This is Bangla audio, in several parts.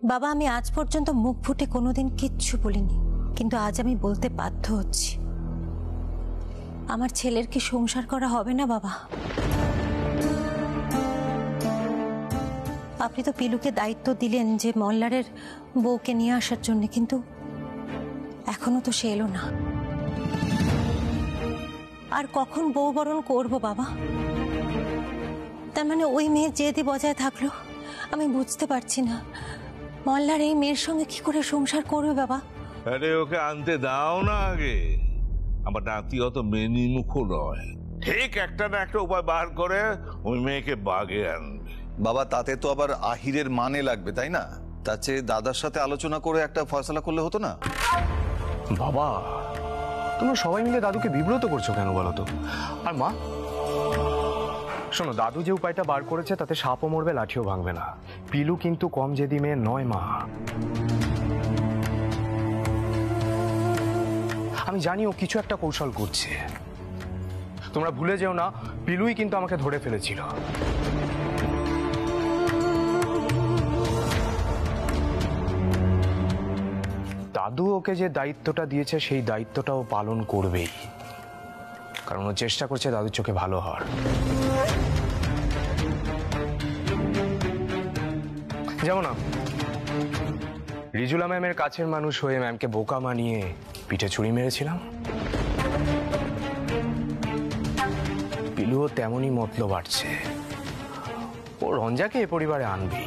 বাবা, আমি আজ পর্যন্ত মুখ ফুটে কোনোদিন কিচ্ছু বলিনি, কিন্তু আজ আমি বলতে বাধ্য হচ্ছি। আমার ছেলের কি সংসার করা হবে না বাবা? আপনি তো পিলুকে দায়িত্ব দিলেন যে মল্লারের বউকে নিয়ে আসার জন্য, কিন্তু এখনো তো সে এলো না। আর কখন বউ বরণ করবো বাবা? তার মানে ওই মেয়ের জেদি বজায় থাকলো। আমি বুঝতে পারছি না মল্লার এই মেয়ের সঙ্গে কি করে সংসার করবে বাবা। আরে ওকে আনতে দাও না আগে। আমার নাতি অত মেনিমুখ নয়, ঠিক একটা না একটা উপায় বার করে ওই মেয়েকে বাগে আনবে। বাবা, তাতে তো আবার আহিরের মানে লাগবে, তাই না? তার চেয়ে দাদার সাথে আলোচনা করে একটা ফয়সালা করলে হতো না? বাবা, তোমরা সবাই মিলে দাদুকে বিব্রত করছো কেন বলো তো? আর মা, শোনো, দাদু যে উপায়টা বার করেছে তাতে সাপও মরবে, লাঠিও ভাঙবে না। পিলু কিন্তু কম জেদি মেয়ে নয় মা। আমি জানি ও কিছু একটা কৌশল করছে। তোমরা ভুলে যেও না, পিলুই কিন্তু আমাকে ধরে ফেলেছিল। দাদু ওকে যে দায়িত্বটা দিয়েছে সেই দায়িত্বটাও পালন করবেই, কারণ ও চেষ্টা করছে দাদুর চোখে ভালো হওয়ার। যেমন রিজুলা ম্যামের কাছের মানুষ হয়ে ম্যামকে বোকা মানিয়ে পিঠে ছুরি মেরেছিলাম, পিলুও তেমনই মতলব বাড়ছে। ও রঞ্জাকে এ পরিবারে আনবি।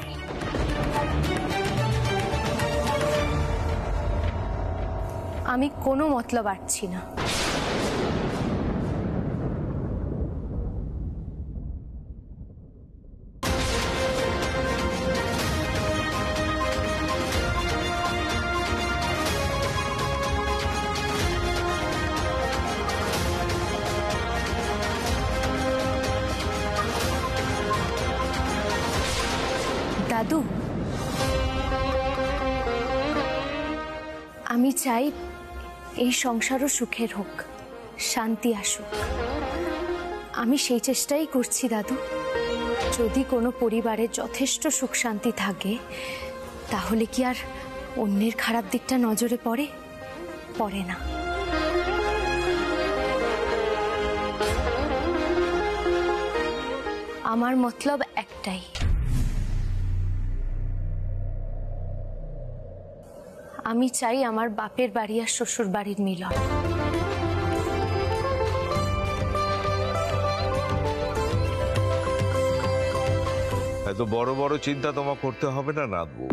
আমি কোনো মতলব আটছি না। দাদু, আমি চাই এই সংসারও সুখের হোক, শান্তি আসুক। আমি সেই চেষ্টাই করছি দাদু। যদি কোনো পরিবারে যথেষ্ট সুখ শান্তি থাকে, তাহলে কি আর অন্যের খারাপ দিকটা নজরে পড়ে? পড়ে না। আমার মতলব একটাই, আমি চাই আমার বাপের বাড়ি আর শ্বশুর বাড়ির মিলন। এত বড় বড় চিন্তা তোমার করতে হবে না নাতবু।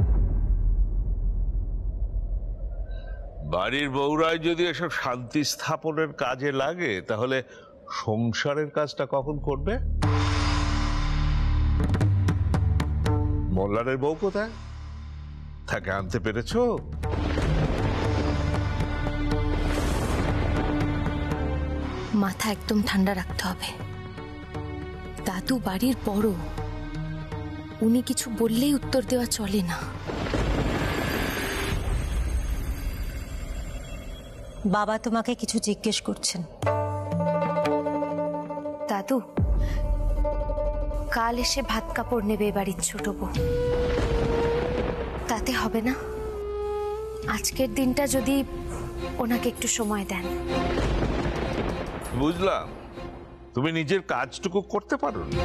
বাড়ির বউরাই যদি এসব শান্তি স্থাপনের কাজে লাগে, তাহলে সংসারের কাজটা কখন করবে? মল্লারের বউ কোথায়? তাকে আনতে পেরেছো? মাথা একদম ঠান্ডা রাখতে হবে। দাদু বাড়ির বড়, উনি কিছু বললেই উত্তর দেওয়া চলে না। বাবা তোমাকে কিছু জিজ্ঞেস করছেন। দাদু, কাল এসে ভাত কাপড় নেবে বাড়ির ছোট বউ, তাতে হবে না? আজকের দিনটা যদি ওনাকে একটু সময় দেন। বুঝলাম, তুমি নিজের কাজটুকু করতে পারো না,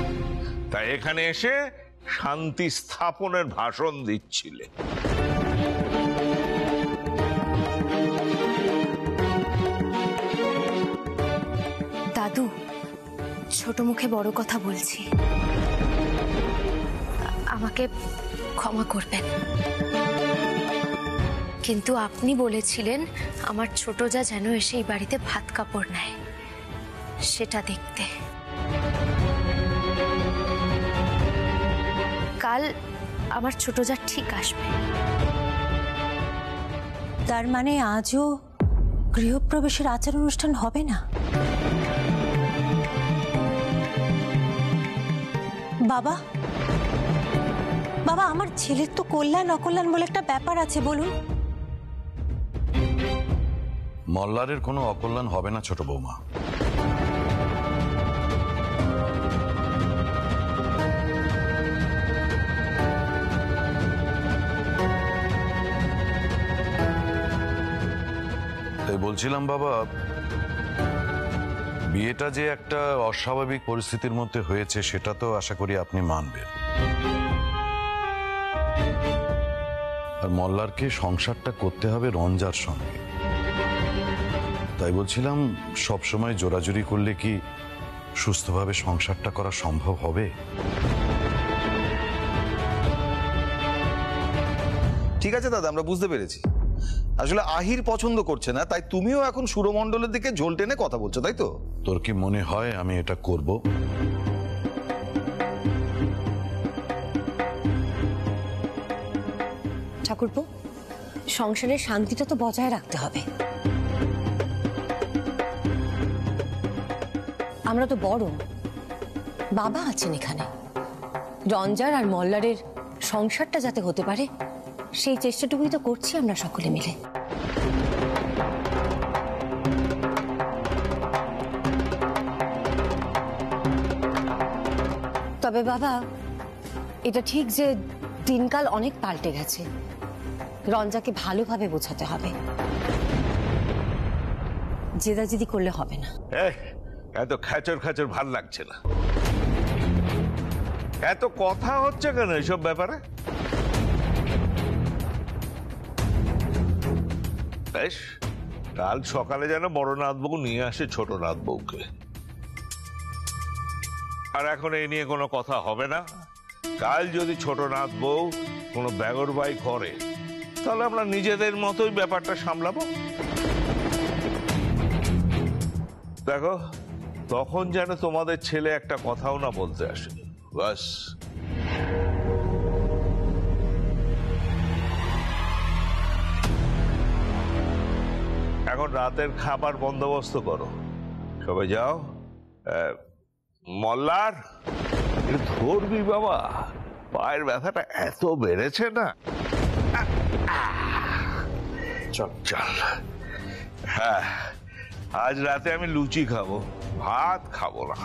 তাই এখানে এসে শান্তি স্থাপনের ভাষণ দিচ্ছিলে। দাদু, ছোট মুখে বড় কথা বলছি, আমাকে ক্ষমা করবেন। কিন্তু আপনি বলেছিলেন আমার ছোট যা যেন এসে এই বাড়িতে ভাত কাপড় নেয়, সেটা দেখতে। কাল আমার ছোট যা ঠিক আসবে। তার মানে আজও গৃহপ্রবেশের আচার অনুষ্ঠান হবে না? বাবা, বাবা, আমার ছেলের তো কল্যাণ অকল্যাণ বলে একটা ব্যাপার আছে, বলুন। মল্লারের কোনো অকল্যাণ হবে না ছোট বৌমা। বলছিলাম বাবা, বিয়েটা যে একটা অস্বাভাবিক পরিস্থিতির মধ্যে হয়েছে সেটা তো আশা করি আপনি মানবেন। আর মল্লারকে সংসারটা করতে হবে রঞ্জার সঙ্গে, তাই বলছিলাম সবসময় জোরাজুরি করলে কি সুস্থভাবে সংসারটা করা সম্ভব হবে? ঠিক আছে দাদা, আমরা বুঝতে পেরেছি। আসলে আহির পছন্দ করছে না, তাই তুমিও এখন সুরমণ্ডলের দিকে ঝোল টেনে কথা বলছো, তাই তো? তোর কি মনে হয় আমি এটা করব? ঠাকুরপো, সংসারের শান্তিটা তো বজায় রাখতে হবে। আমরা তো বড়, বাবা আছেন এখানে। রঞ্জার আর মল্লারের সংসারটা যাতে হতে পারে সেই চেষ্টাটুকুই তো করছি আমরা সকলে মিলে। তবে বাবা, এটা ঠিক যে দিনকাল অনেক পাল্টে গেছে। রঞ্জাকে ভালোভাবে বোঝাতে হবে, জেদাজেদি করলে হবে না। এত খাচর খাচর ভাল লাগছে না। এত কথা হচ্ছে কেন এইসব ব্যাপারে? বেশ, কাল সকালে যেন বড় নাতবউ নিয়ে আসে ছোট নাতবউকে। আর এখন এই নিয়ে কোনো কথা হবে না। কাল যদি ছোট নাতবউ কোনো বেগরবাই করে তাহলে আমরা নিজেদের মতোই ব্যাপারটা সামলাবো। দেখো, তখন যেন তোমাদের ছেলে একটা কথাও না বলতে আসে, বাস। এখন রাতের খাবার বন্দোবস্ত করো, সবাই যাও। মল্লার, ধরবি বাবা, পায়ের ব্যথাটা এত বেড়েছে না। চল চল। হ্যাঁ, আজ রাতে আমি লুচি খাবো, ভাত খাবো না।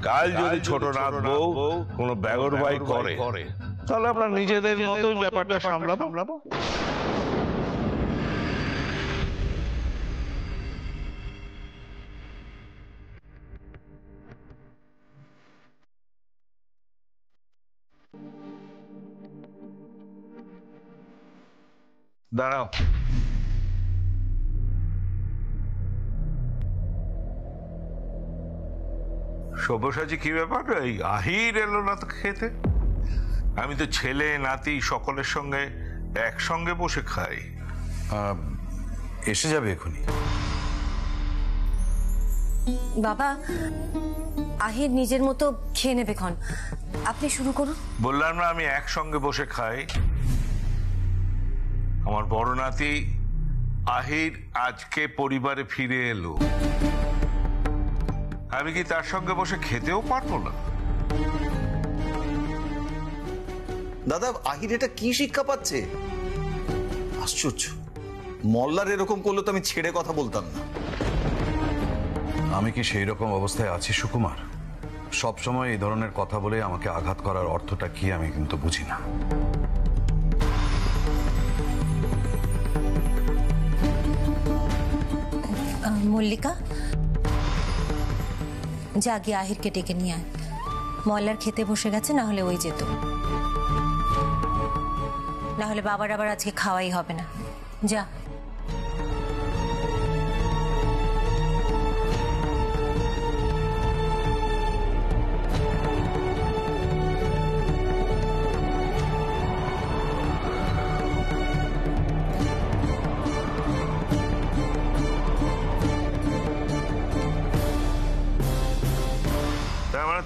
কাল যদি ছোট নাতবউ কোনো বেগরবাই করে তাহলে আমরা নিজেদের মতোই ব্যাপারটা সামলাবো। দাঁড়াও, সব্যসাচী, কি ব্যাপার? এই আহির এলো না তো খেতে? আমি তো ছেলে নাতি সকলের সঙ্গে একসঙ্গে বসে খাই। এসে যাবে এখনই। বাবা, আহির নিজের মতো খেয়ে নেবে ক্ষণ, আপনি শুরু করুন। বললাম না আমি একসঙ্গে বসে খাই। আমার বড় নাতি আহির আজকে পরিবারে ফিরে এলো, আমি কি তার সঙ্গে বসে খেতেও পারবো না? দাদা, আহির এটা কি শিক্ষা পাচ্ছে? আশ্চর্য, মল্লার এরকম করলে তো আমি ছেড়ে কথা বলতাম না। আমি কি সেই রকম অবস্থায় আছি সুকুমার? সবসময় এই ধরনের কথা বলে আমাকে আঘাত করার অর্থটা কি আমি কিন্তু বুঝি না। মল্লিকা, যা গিয়ে আহিরকে ডেকে নিয়ে আয়। মল্লার খেতে বসে গেছে, না হলে ওই যেত। না হলে বাবার আবার আজকে খাওয়াই হবে না। যা।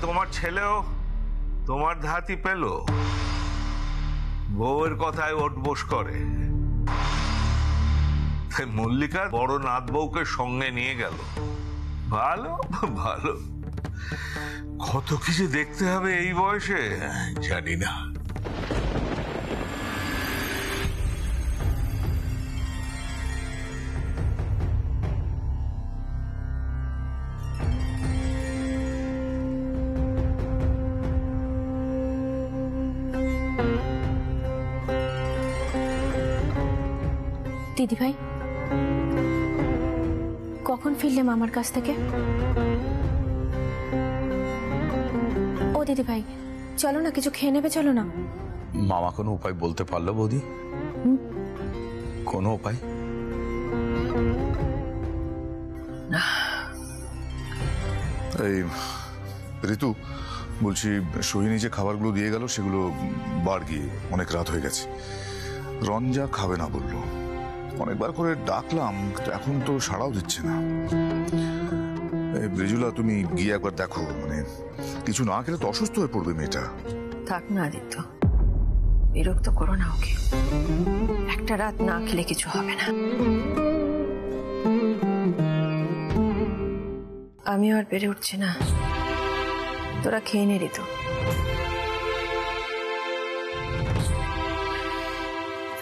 তোমার ছেলেও তোমার ধাতি পেল, বউয়ের কথায় ওঠবোস করে। মল্লিকা বড় নাত বউকে সঙ্গে নিয়ে গেল। ভালো ভালো, কত কিছু দেখতে হবে এই বয়সে, জানি না। দিদিভাই, কখন ফিরলে মামার কাছ থেকে? ও দিদিভাই, চলো না, কিছু খেয়ে নেবে, চলো না। মামা কোনো উপায় বলতে পারলো বৌদি? কোনো উপায়? এই ঋতু, বলছি সোহিনী যে খাবারগুলো দিয়ে গেল সেগুলো বার গিয়ে অনেক রাত হয়ে গেছে। রঞ্জা খাবে না বললো, অনেকবার করে ডাকলাম কিন্তু এখন তো সাড়াও দিচ্ছে না। এই ব্রিজুলা, তুমি গিয়ে একবার দেখো, মানে কিছু না খেলে তো অসুস্থ হয়ে পড়বে মেয়েটা। থাক না আদিত্য, বিরক্ত করো না ওকে। একটা রাত না খেলে কিছু হবে না। আমিও আর পেরে উঠছি না, তোরা খেয়ে নে ঋতু।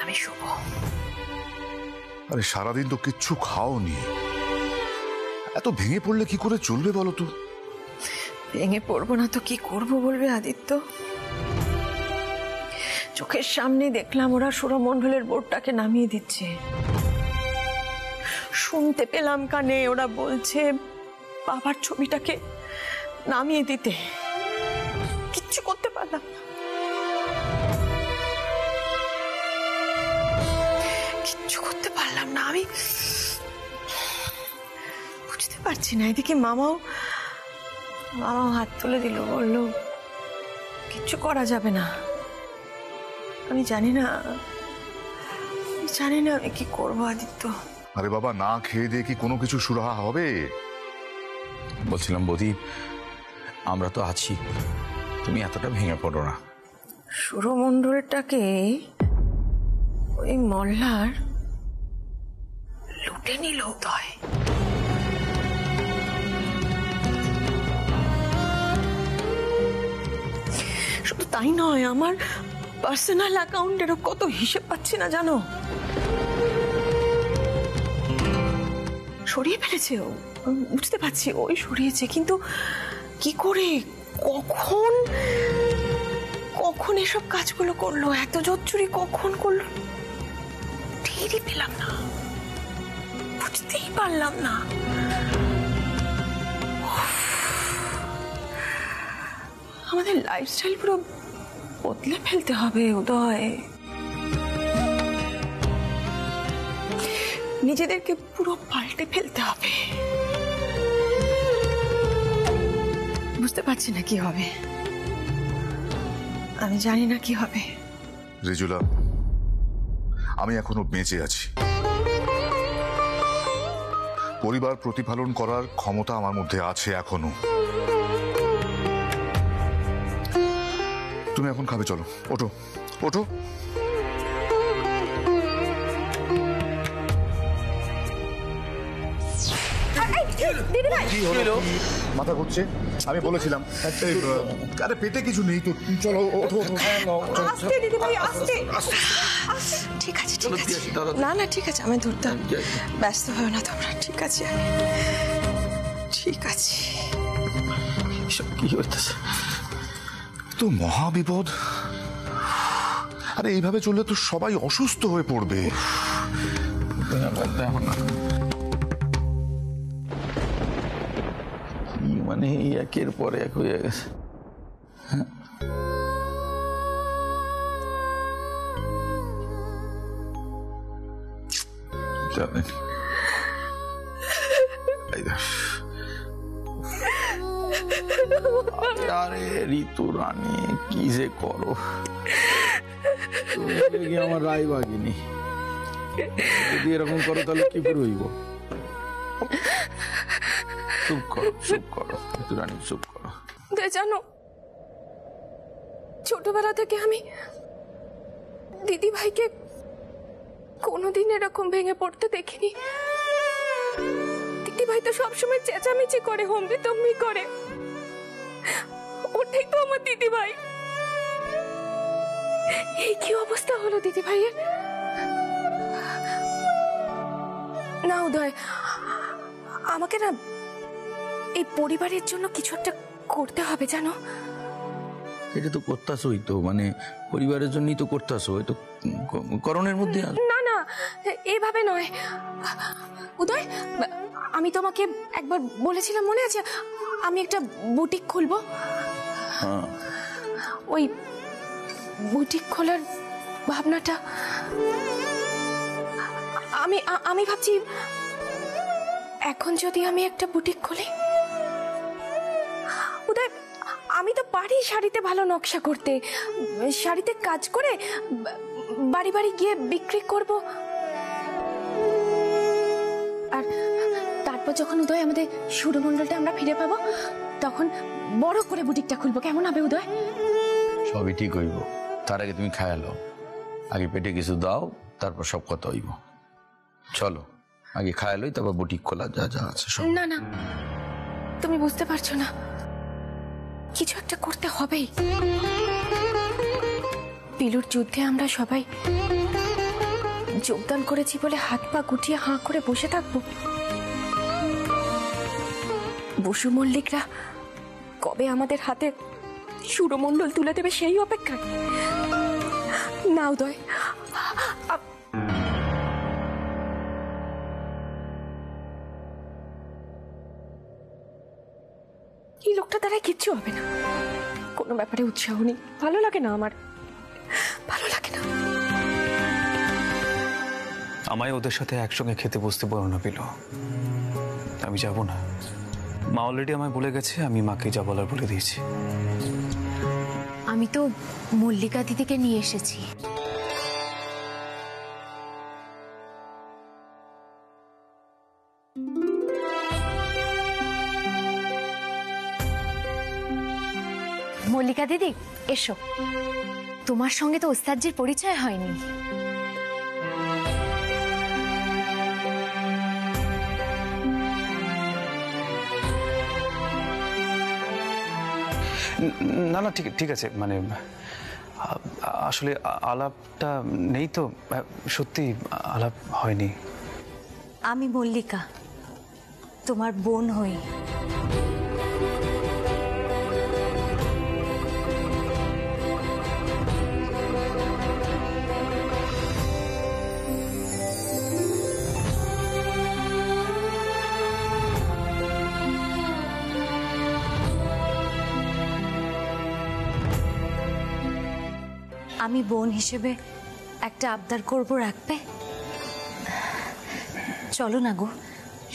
আমি শুভ। আরে সারাদিন তো কিচ্ছু খাওনি, এত ভেঙে পড়লে কি করে চলবে বলো তো? ভেঙে পড়বো না তো কি করবো বলবে আদিত্য? চোখের সামনে দেখলাম ওরা সুরমণ্ডলের বোর্ডটাকে নামিয়ে দিচ্ছে, শুনতে পেলাম কানে ওরা বলছে বাবার ছবিটাকে নামিয়ে দিতে। কিচ্ছু করতে পারলাম না, কিচ্ছু করতে পারলাম না। আমি বুঝতে পারছি না। এদিকে মামাও হাত তুলে দিল, বলল কিচ্ছু করা যাবে না। আমি জানি না আমি কি করবো আদিত্য। আরে বাবা, না খেয়ে দিয়ে কি কোনো কিছু সুরাহা হবে? বলছিলাম বৌদি, আমরা তো আছি, তুমি এতটা ভেঙে পড়ো না। সুরমণ্ডলটাকে ওই মল্লার লুটে নিল উদয়। শুধু তাই নয়, আমার পার্সোনাল অ্যাকাউন্টেরও কত হিসেব পাচ্ছি না জানো। সরিয়ে ফেলেছে ও, বুঝতে পারছি ওই সরিয়েছে, কিন্তু কি করে, কখন এসব কাজগুলো করলো, এত জোচ্চুরি কখন করলো টেরই পেলাম না, বুঝতেই পারলাম না। আমাদের লাইফস্টাইল পুরো বদলে ফেলতে হবে উদয়। নিজেদেরকে পুরো পাল্টে ফেলতে হবে। বুঝতে পারছি না কি হবে, আমি জানি না কি হবে। রিজুলা, আমি এখনো বেঁচে আছি, পরিবার প্রতিপালন করার ক্ষমতা আমার মধ্যে আছে এখনো। তুমি এখন খাবে, চলো ওঠো ওঠো। মাথা ঘুরছে, আমি বলেছিলাম। আরে পেটে কিছু নেই তো, চলো ওঠো। আস্তে দিদি ভাই, আস্তে। ঠিক আছে ঠিক আছে, না ঠিক আছে, আমি ধরতাম, ব্যস্ত হবে না তোমরা। ঠিক আছে ঠিক আছে। কি হইতেছে? তো মহাবিপদ। আরে এইভাবে চললে তো সবাই অসুস্থ হয়ে পড়বে। মানে একের পর এক হয়ে গেছে। জানেন, আরে ঋতু রানী, কি যে করো তুমি, আমার রায় বাগিনি। যদি এরকম করো তাহলে কি করে হইব? চুপ করো ঋতু রানী, চুপ করো। জানো, ছোটবেলা থেকে আমি দিদি ভাইকে কোনোদিন এরকম ভেঙে পড়তে দেখিনি। দিদি ভাই তো সবসময় চেঁচামেচি করে, হম্বি তম্বি করে। ওটাই তো আমার দিদি ভাই। এই কি অবস্থা হলো দিদি ভাইয়ের? না উদয়, আমাকে না এই পরিবারের জন্য কিছু একটা করতে হবে জানো। এটা তো করতাছই তো, মানে পরিবারের জন্যই তো করতাছো, এটা করণের মধ্যে। না না, এইভাবে নয় উদয়, আমি তোমাকে একবার বলেছিলাম মনে আছে আমি একটা বুটিক খুলবো। ওই বুটিক খোলার ভাবনাটা আমি ভাবছি এখন যদি আমি একটা বুটিক খুলি। উদয়, আমি তো পারি শাড়িতে ভালো নকশা করতে, শাড়িতে কাজ করে বাড়ি বাড়ি গিয়ে বিক্রি করব। আর তারপর যখন উদয় আমাদের সুরমণ্ডলটা আমরা ফিরে পাবো তখন বড় করে বুটিকটা খুলবো, কেমন হবে উদয়? সবই ঠিক হইব, তার আগে তুমি খায়ালো, আগে পেটে কিছু দাও, তারপর সব কথা হইব। চলো আগে খায়ালোই, তারপর বুটিক খোলা যা যা আছে সব। না না, তুমি বুঝতে পারছো না, কিছু একটা করতে হবেই। পিলুর যুদ্ধে আমরা সবাই যোগদান করেছি বলে হাত পা গুটিয়ে হাঁ করে বসে থাকবো? বসু মল্লিকরা কবে আমাদের হাতে সুরমণ্ডল তুলে দেবে সেই অপেক্ষায়। না উদয়, এই লোকটা দ্বারা কিচ্ছু হবে না। কোনো ব্যাপারে উৎসাহ নেই, ভালো লাগে না, আমার ভালো লাগে না। আমায় ওদের সাথে একসঙ্গে খেতে বসতে বলো না পিলু, আমি যাব না। মা অলরেডি আমায় বলে গেছে, আমি মাকে যা বলার বলে দিয়েছি। আমি তো মল্লিকা দিদিকে নিয়ে এসেছি। মল্লিকা দিদি এসো, তোমার সঙ্গে তো ওস্তাদজির পরিচয় হয়নি। না না ঠিক ঠিক আছে, মানে আসলে আলাপটা নেই তো, সত্যি আলাপ হয়নি। আমি মল্লিকা, তোমার বোন হই। আমি বোন হিসেবে একটা আবদার করব, রাখবে? চলো না গো,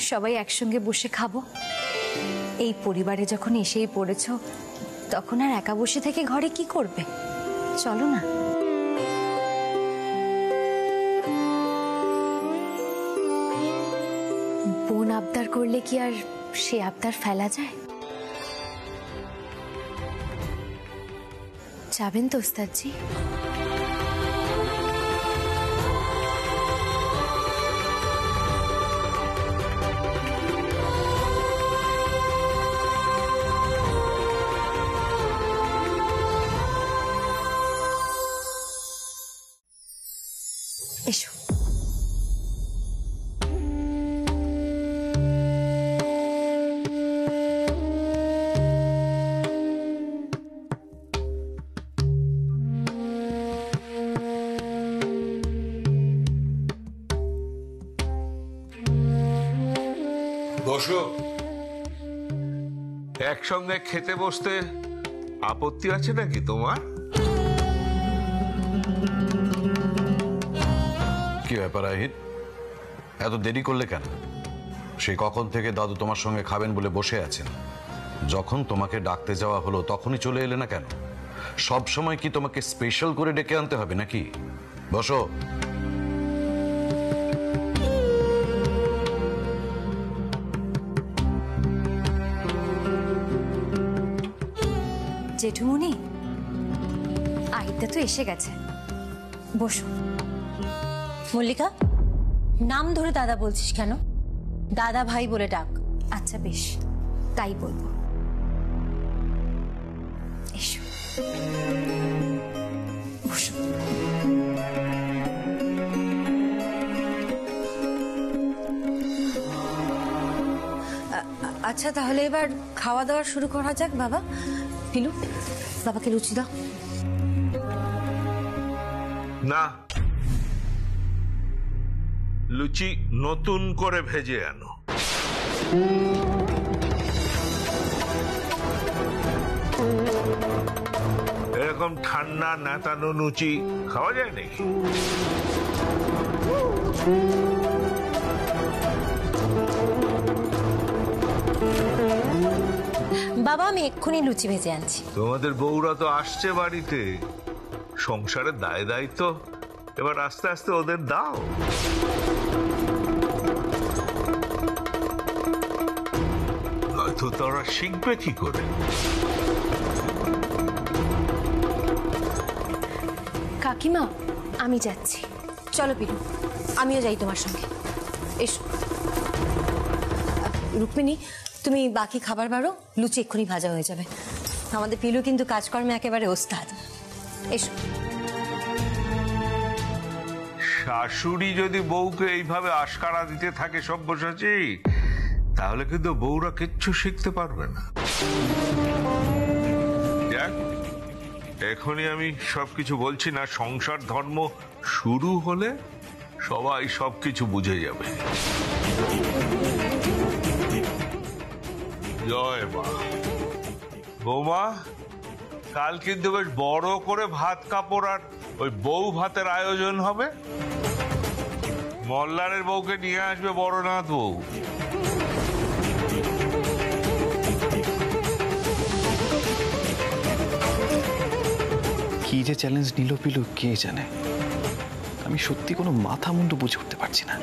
সবাই একসঙ্গে বসে খাবো। এই পরিবারে যখন এসেই পড়েছো তখন আর একা বসে থেকে ঘরে কি করবে? চলো না। বোন আবদার করলে কি আর সে আবদার ফেলা যায়? যাবেন তো ওস্তাদজি? এসো। বসো। একসঙ্গে খেতে বসতে আপত্তি আছে নাকি তোমার? কি ব্যাপার আহির, এত দেরি করলে কেন? সে কখন থেকে দাদু তোমার সঙ্গে খাবেন বলে বসে আছেন। যখন তোমাকে ডাকতে যাওয়া হলো তখনই চলে এলে না কেন? সব সময় কি তোমাকে স্পেশাল করে ডেকে আনতে হবে নাকি? বসো। জেঠুমনি, আহিরটা তো এসে গেছে, বসো। মল্লিকা, নাম ধরে দাদা বলছিস কেন? দাদা ভাই বলে ডাক। আচ্ছা বেশ, তাই বলবো। এসো, বসো। আচ্ছা তাহলে এবার খাওয়া দাওয়া শুরু করা যাক। বাবা, পিলু, বাবাকে লুচি দাও। না, লুচি নতুন করে ভেজে আনো। এরকম ঠান্ডা নেতানো লুচি খাওয়া যায় নাকি? বাবা আমি এক্ষুনি লুচি ভেজে আনছি। তোমাদের বউরা তো আসছে বাড়িতে, সংসারের দায় দায়িত্ব এবার আস্তে আস্তে ওদের দাও। নয়তো তারা শিখবে কি করে? কাকিমা আমি যাচ্ছি। চলো পিলু, আমিও যাই তোমার সঙ্গে। এসো রুক্মিণী, তুমি বাকি খাবার বাড়ো, লুচি এক্ষুনি ভাজা হয়ে যাবে। আমাদের পিলু কিন্তু কাজকর্মে একেবারে ওস্তাদ। এসো। শাশুড়ি যদি বউকে এইভাবে আশকারা দিতে থাকে সব্যসাচী, তাহলে কিন্তু বউরা কিচ্ছু শিখতে পারবে না। যাক, এখনই আমি সবকিছু বলছি না, সংসার ধর্ম শুরু হলে সবাই সবকিছু বুঝে যাবে। জয় মা। বৌমা, কাল কিন্তু বেশ বড় করে ভাত কাপড় আর ওই বউ ভাতের আয়োজন হবে। মল্লারের বউকে নিয়ে আসবে বড়নাথ বউ। কি যে চ্যালেঞ্জ নিল পিলু কে জানে। আমি সত্যি কোনো মাথা মুন্ডু বুঝে উঠতে পারছি না।